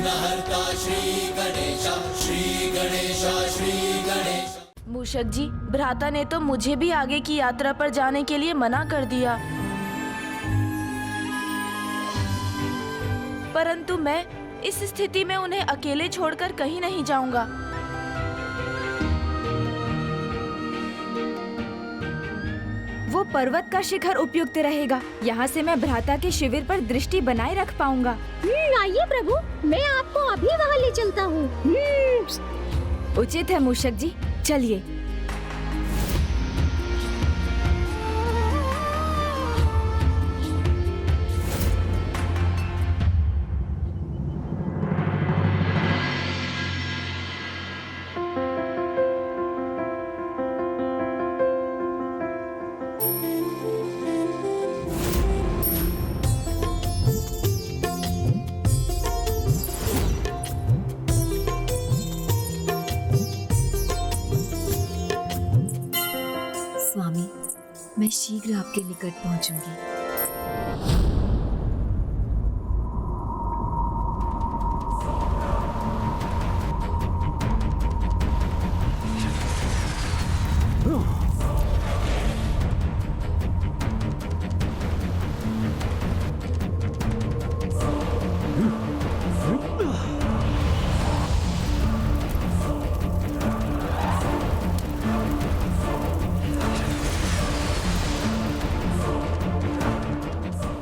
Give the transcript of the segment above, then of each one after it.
विघ्नहर्ता श्री गणेश, श्री गणेश, श्री गणेश। मूषक जी, भ्राता ने तो मुझे भी आगे की यात्रा पर जाने के लिए मना कर दिया, परंतु मैं इस स्थिति में उन्हें अकेले छोड़कर कहीं नहीं जाऊंगा। वो पर्वत का शिखर उपयुक्त रहेगा। यहाँ से मैं भ्राता के शिविर पर दृष्टि बनाए रख पाऊंगा। आइए प्रभु, मैं आपको अभी वहाँ ले चलता हूँ। उचित है मूषक जी, चलिए। स्वामी, मैं शीघ्र आपके निकट पहुंचूंगी।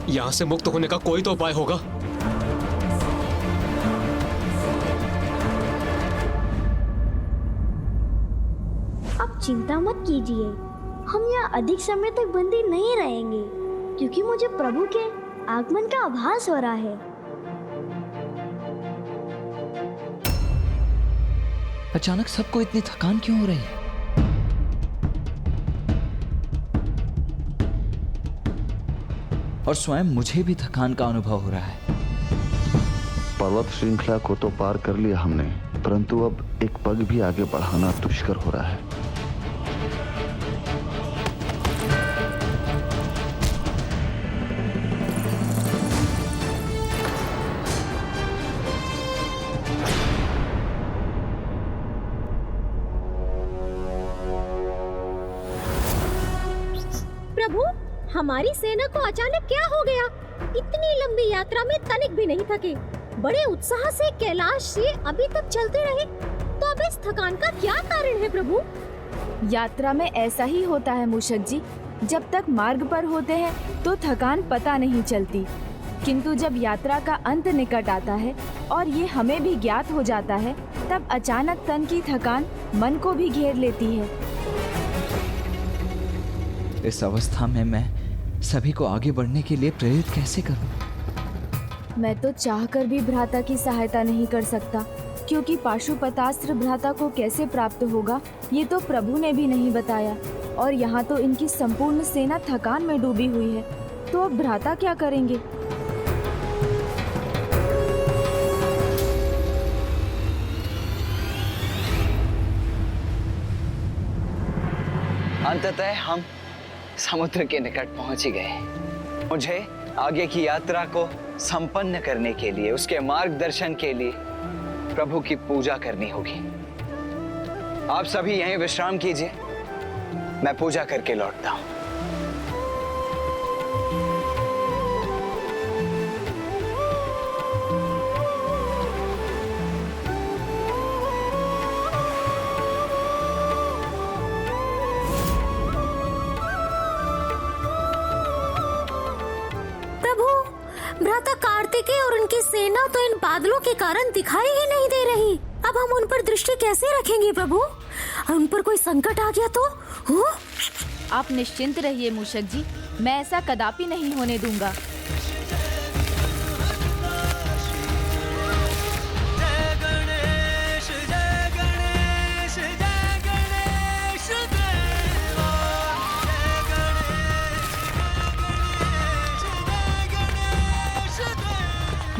यहाँ से मुक्त होने का कोई तो उपाय होगा। आप चिंता मत कीजिए, हम यहाँ अधिक समय तक बंदी नहीं रहेंगे, क्योंकि मुझे प्रभु के आगमन का आभास हो रहा है। अचानक सबको इतनी थकान क्यों हो रही है? और स्वयं मुझे भी थकान का अनुभव हो रहा है। पर्वत श्रृंखला को तो पार कर लिया हमने, परंतु अब एक पग भी आगे बढ़ाना दुष्कर हो रहा है। प्रभु, हमारी सेना को अचानक क्या हो गया? इतनी लंबी यात्रा में तनिक भी नहीं थके, बड़े उत्साह से कैलाश से अभी तक चलते रहे, तो अब इस थकान का क्या कारण है प्रभु? यात्रा में ऐसा ही होता है मूषक जी। जब तक मार्ग पर होते हैं तो थकान पता नहीं चलती, किंतु जब यात्रा का अंत निकट आता है और ये हमें भी ज्ञात हो जाता है, तब अचानक तन की थकान मन को भी घेर लेती है। इस अवस्था में मैं सभी को आगे बढ़ने के लिए प्रेरित कैसे करूं? मैं तो चाहकर भी भ्राता की सहायता नहीं कर सकता, क्योंकि पाशुपतास्त्र भ्राता को कैसे प्राप्त होगा ये तो प्रभु ने भी नहीं बताया, और यहाँ तो इनकी संपूर्ण सेना थकान में डूबी हुई है, तो अब भ्राता क्या करेंगे? अंततः हम समुद्र के निकट पहुंच ही गए। मुझे आगे की यात्रा को संपन्न करने के लिए, उसके मार्गदर्शन के लिए प्रभु की पूजा करनी होगी। आप सभी यहीं विश्राम कीजिए, मैं पूजा करके लौटता हूं। भ्राता कार्तिकेय और उनकी सेना तो इन बादलों के कारण दिखाई ही नहीं दे रही। अब हम उन पर दृष्टि कैसे रखेंगे प्रभु? उन पर कोई संकट आ गया तो? आप निश्चिंत रहिए मूषक जी, मैं ऐसा कदापि नहीं होने दूंगा।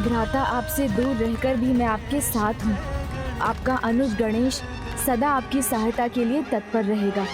भ्राता, आपसे दूर रहकर भी मैं आपके साथ हूँ। आपका अनुज गणेश सदा आपकी सहायता के लिए तत्पर रहेगा।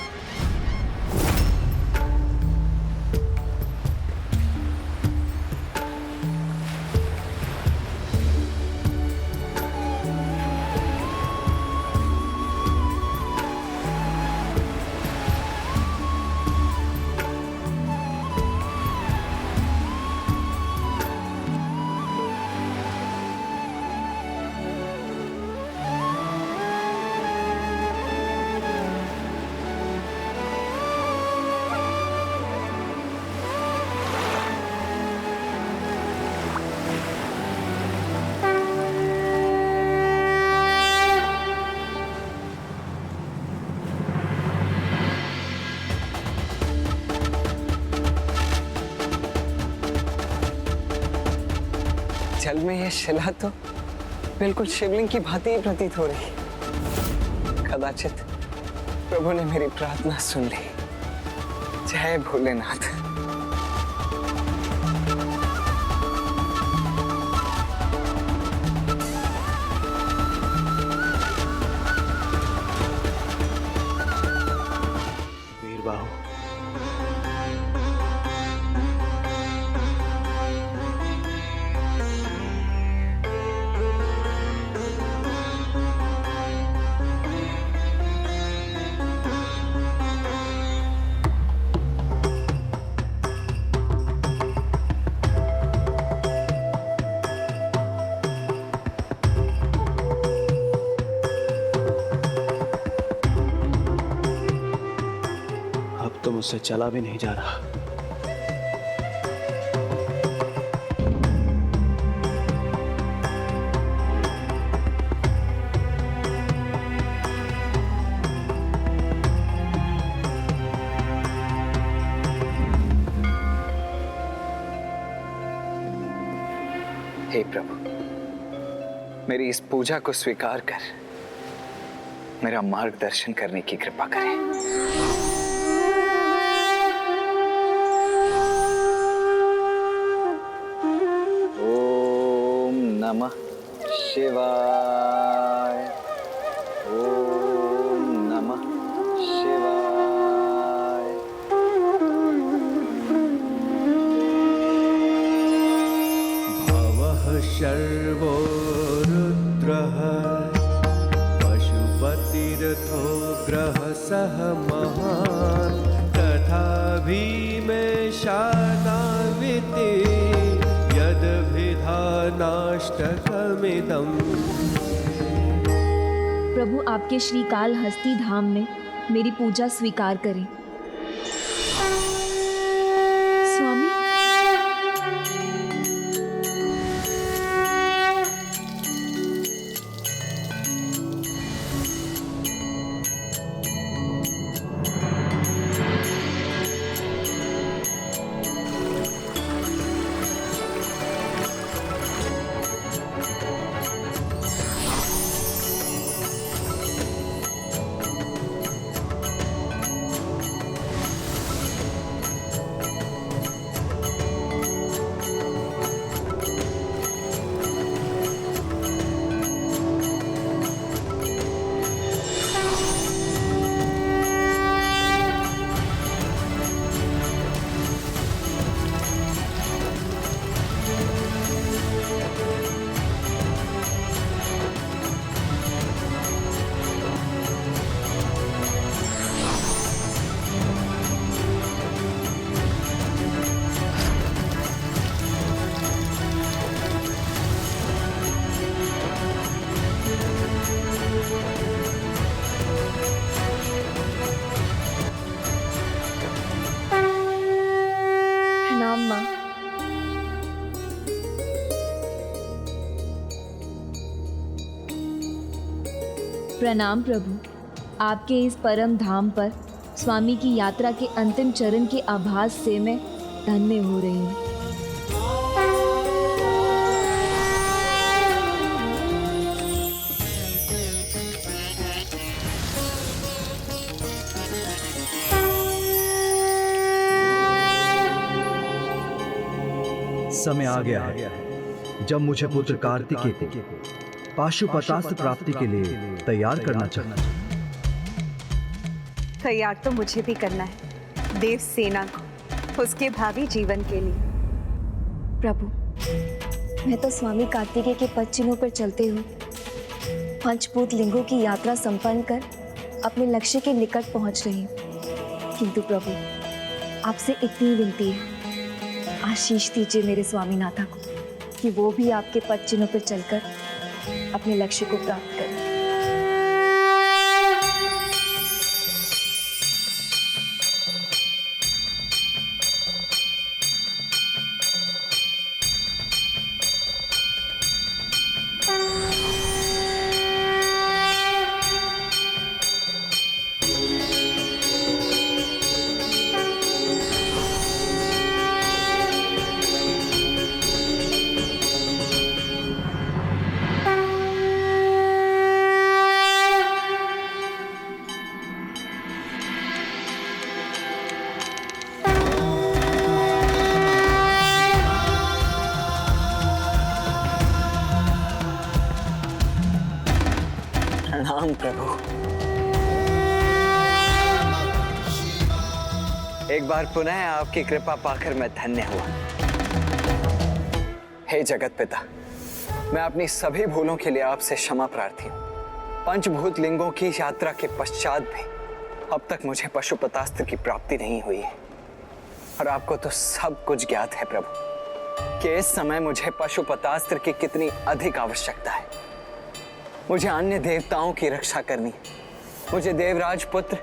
जल में यह शिला तो बिल्कुल शिवलिंग की भांति ही प्रतीत हो रही। कदाचित प्रभु ने मेरी प्रार्थना सुन ली। जय भोलेनाथ। वीरबाहु, अब तो मुझसे चला भी नहीं जा रहा। हे प्रभु, मेरी इस पूजा को स्वीकार कर मेरा मार्गदर्शन करने की कृपा करें। ओम नमः शिवाय। ओम नमः शिवाय। भवः शर्वो रुद्रः पशुपतिरथो ग्रहसः महान् तथा भीमेशानाविति यद्विधानाष्टकमिदम्। प्रभु आपके श्रीकाल हस्ती धाम में मेरी पूजा स्वीकार करें। स्वामी, प्रणाम माँ। प्रणाम प्रभु। आपके इस परम धाम पर स्वामी की यात्रा के अंतिम चरण के आभास से मैं धन्य हो रही हूँ। समय आ गया है जब मुझे पुत्र कार्तिकेय को पाशुपतास्त्र प्राप्ति के लिए तैयार करना चाहिए। तैयार तो मुझे भी करना है देव सेना को उसके भावी जीवन के लिए। प्रभु, मैं तो स्वामी कार्तिकेय के पद चिन्हों पर चलते हुए पंचभूत लिंगों की यात्रा संपन्न कर अपने लक्ष्य के निकट पहुंच रही हूँ। किंतु प्रभु, आपसे इतनी विनती है, आशीष दीजिए मेरे स्वामीनाथा को कि वो भी आपके पद चिन्हों पर चलकर अपने लक्ष्य को प्राप्त करें। सर्वप्रथम प्रभु, एक बार पुनः आपकी कृपा पाकर मैं धन्य हुआ। हे जगत पिता, मैं अपनी सभी भूलों के लिए आपसे क्षमा प्रार्थी हूँ। पंचभूत लिंगों की यात्रा के पश्चात भी अब तक मुझे पशुपतास्त्र की प्राप्ति नहीं हुई है, और आपको तो सब कुछ ज्ञात है प्रभु कि इस समय मुझे पशुपतास्त्र की कितनी अधिक आवश्यकता है। मुझे अन्य देवताओं की रक्षा करनी है, मुझे देवराज पुत्र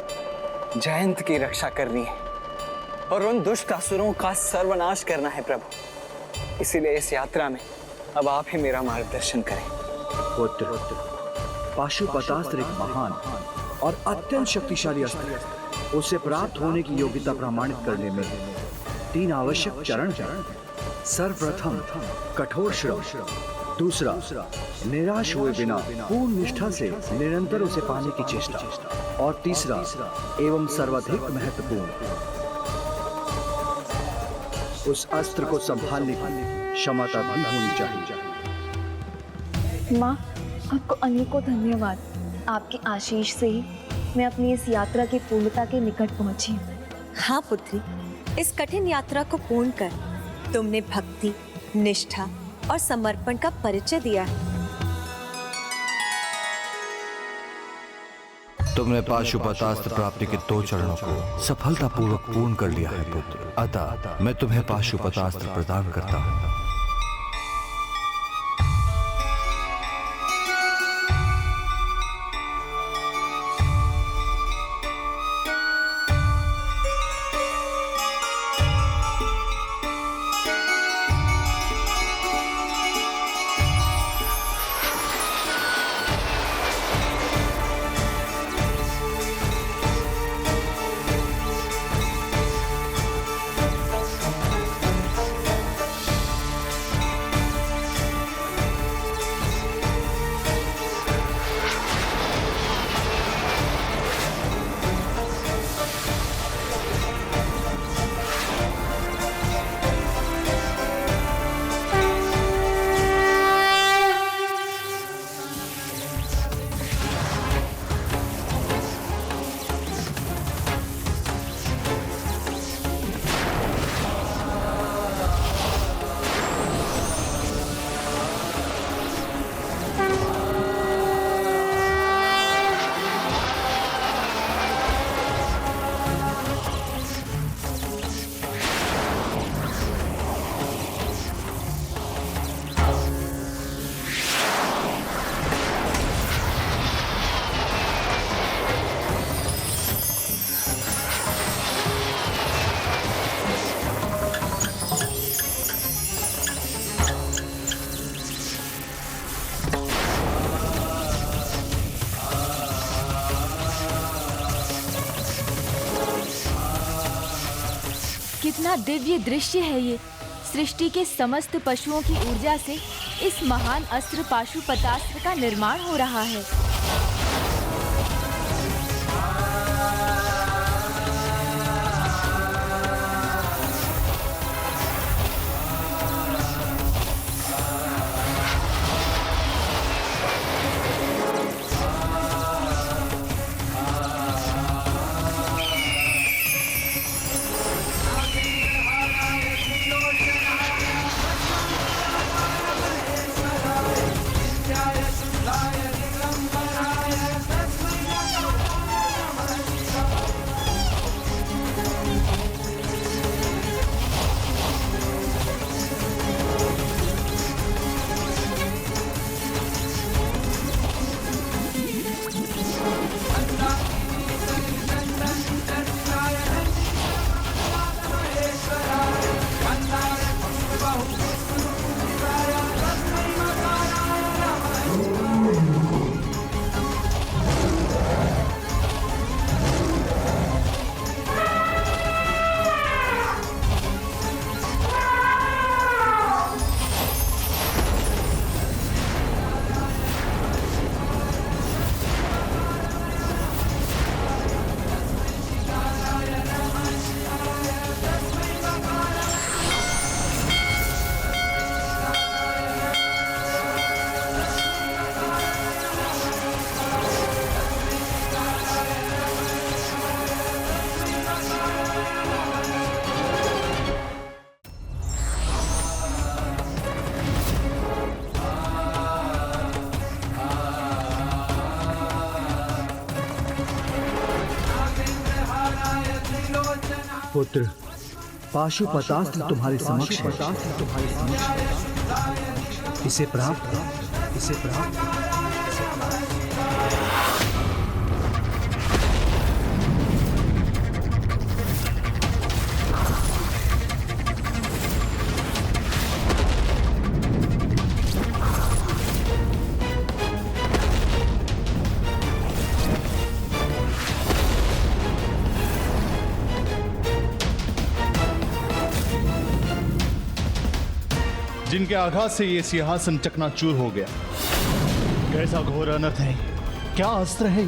जयंत की रक्षा करनी है, और उन दुष्ट असुरों का सर्वनाश करना है प्रभु। इसीलिए इस यात्रा में अब आप ही मेरा मार्गदर्शन करें। पुत्र, पाशुपतास्त्र एक महान और अत्यंत शक्तिशाली अस्त्र है। उसे प्राप्त होने की योग्यता प्रमाणित करने में 3 आवश्यक चरण हैं। सर्वप्रथम कठोर श्रम, दूसरा निराश हुए बिना पूर्ण निष्ठा से निरंतर उसे पाने की चेष्टा, और तीसरा एवं सर्वाधिक महत्वपूर्ण, उस अस्त्र को संभालने की क्षमता भी होनी चाहिए। माँ, आपको अनेकों धन्यवाद। आपके आशीष से ही मैं अपनी इस यात्रा की पूर्णता के निकट पहुंची हूँ। हाँ पुत्री, इस कठिन यात्रा को पूर्ण कर तुमने भक्ति, निष्ठा और समर्पण का परिचय दिया है। तुमने पाशुपतास्त्र प्राप्ति के 2 चरणों को सफलतापूर्वक पूर्ण कर लिया है पुत्र। अतः मैं तुम्हें पाशुपतास्त्र प्रदान करता हूँ। कितना दिव्य दृश्य है ये। सृष्टि के समस्त पशुओं की ऊर्जा से इस महान अस्त्र पाशुपतास्त्र का निर्माण हो रहा है। पुत्र, पाशुपतास्त्र तुम्हारे समक्ष है। इसे प्राप्त, इसे प्राप्त। जिनके आघात से ये सिंहासन चकनाचूर हो गया। कैसा घोर अनर्थ है, क्या अस्त्र है?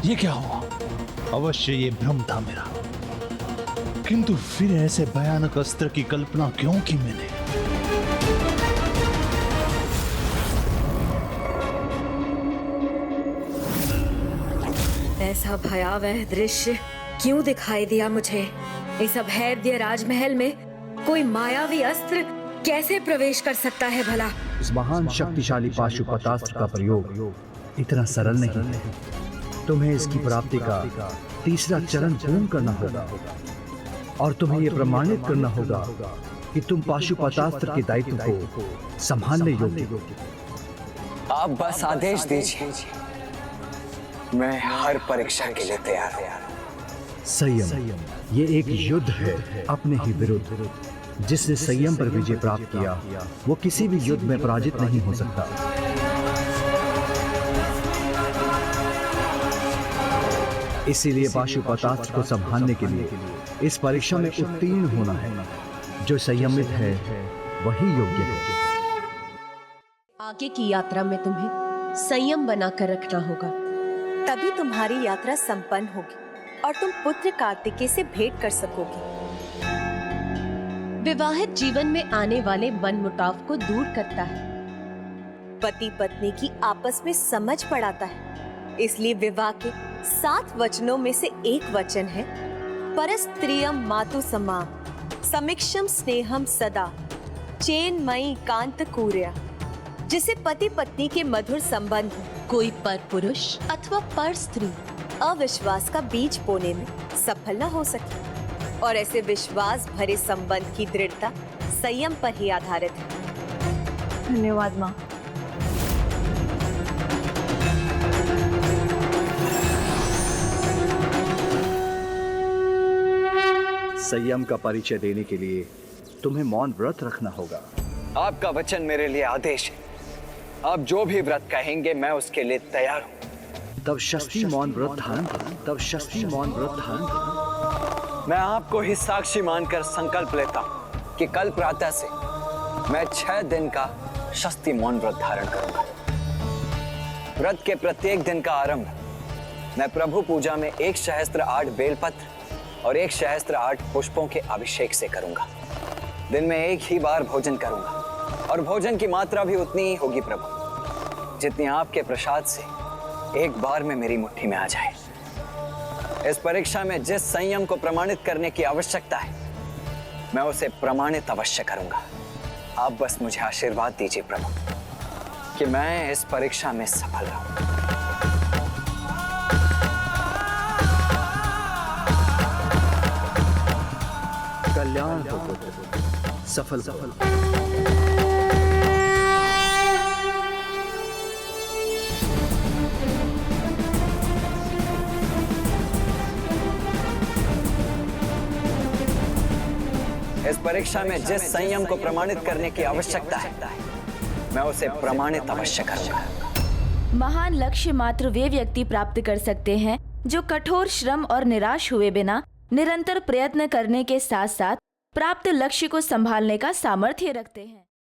ये क्या हुआ? अवश्य ये भ्रम था मेरा, किंतु फिर ऐसे भयानक अस्त्र की कल्पना क्यों की मैंने? ऐसा भयावह दृश्य क्यों दिखाई दिया मुझे? इस अभेद्य राजमहल में कोई मायावी अस्त्र कैसे प्रवेश कर सकता है भला? इस महान शक्तिशाली पाशुपतास्त्र का प्रयोग इतना सरल नहीं है। तुम्हें इसकी प्राप्ति का तीसरा चरण पूर्ण करना होगा और तुम्हें यह प्रमाणित करना होगा कि तुम पाशुपतास्त्र के दायित्व को संभालने योग्य हो। आप बस आदेश दीजिए, मैं हर परीक्षा के लिए तैयार हूं। संयम, ये एक युद्ध है अपने ही विरुद्ध। जिसने संयम पर विजय प्राप्त किया वो किसी भी युद्ध में पराजित नहीं हो सकता। इसीलिए पाशुपतास्त्र को संभालने के लिए इस परीक्षा में उत्तीर्ण होना है। जो संयमित है वही योग्य है। आगे की यात्रा में तुम्हें संयम बनाकर रखना होगा, तभी तुम्हारी यात्रा संपन्न होगी और तुम पुत्र कार्तिकेय से भेंट कर सकोगे। विवाहित जीवन में आने वाले मनमुटाव को दूर करता है, पति पत्नी की आपस में समझ बढ़ाता है। इसलिए विवाह के 7 वचनों में से एक वचन है परस्त्रियम मातु समाम समीक्षम स्नेहम सदा चेन्मयी कांत कूर्या, जिसे पति पत्नी के मधुर संबंध कोई पर पुरुष अथवा पर स्त्री अविश्वास का बीज बोने में सफल न हो सके। और ऐसे विश्वास भरे संबंध की दृढ़ता संयम पर ही आधारित है। धन्यवाद माँ। संयम का परिचय देने के लिए तुम्हें मौन व्रत रखना होगा। आपका वचन मेरे लिए आदेश है। आप जो भी व्रत कहेंगे मैं उसके लिए तैयार हूँ। तब शस्त्री मौन व्रत धारण करो। तब शस्त्री मौन व्रत धारण करो। मैं आपको ही साक्षी मानकर संकल्प लेता हूँ कि कल प्रातः से मैं 6 दिन का शस्त्री मौन व्रत धारण करूंगा। व्रत के प्रत्येक दिन का आरंभ मैं प्रभु पूजा में 1 सहस्त्र 8 बेलपत्र और 1 सहस्त्र 8 पुष्पों के अभिषेक से करूंगा। दिन में 1 ही बार भोजन करूंगा और भोजन की मात्रा भी उतनी ही होगी प्रभु जितनी आपके प्रसाद से एक बार में मेरी मुट्ठी में आ जाए। इस परीक्षा में जिस संयम को प्रमाणित करने की आवश्यकता है मैं उसे प्रमाणित अवश्य करूंगा। आप बस मुझे आशीर्वाद दीजिए प्रभु कि मैं इस परीक्षा में सफल रहूं। कल्याण हो पुत्र, सफल हो। इस परीक्षा में जिस संयम को प्रमाणित करने की आवश्यकता है मैं उसे प्रमाणित अवश्य करूंगा। महान लक्ष्य मात्र वे व्यक्ति प्राप्त कर सकते हैं जो कठोर श्रम और निराश हुए बिना निरंतर प्रयत्न करने के साथ साथ प्राप्त लक्ष्य को संभालने का सामर्थ्य रखते हैं।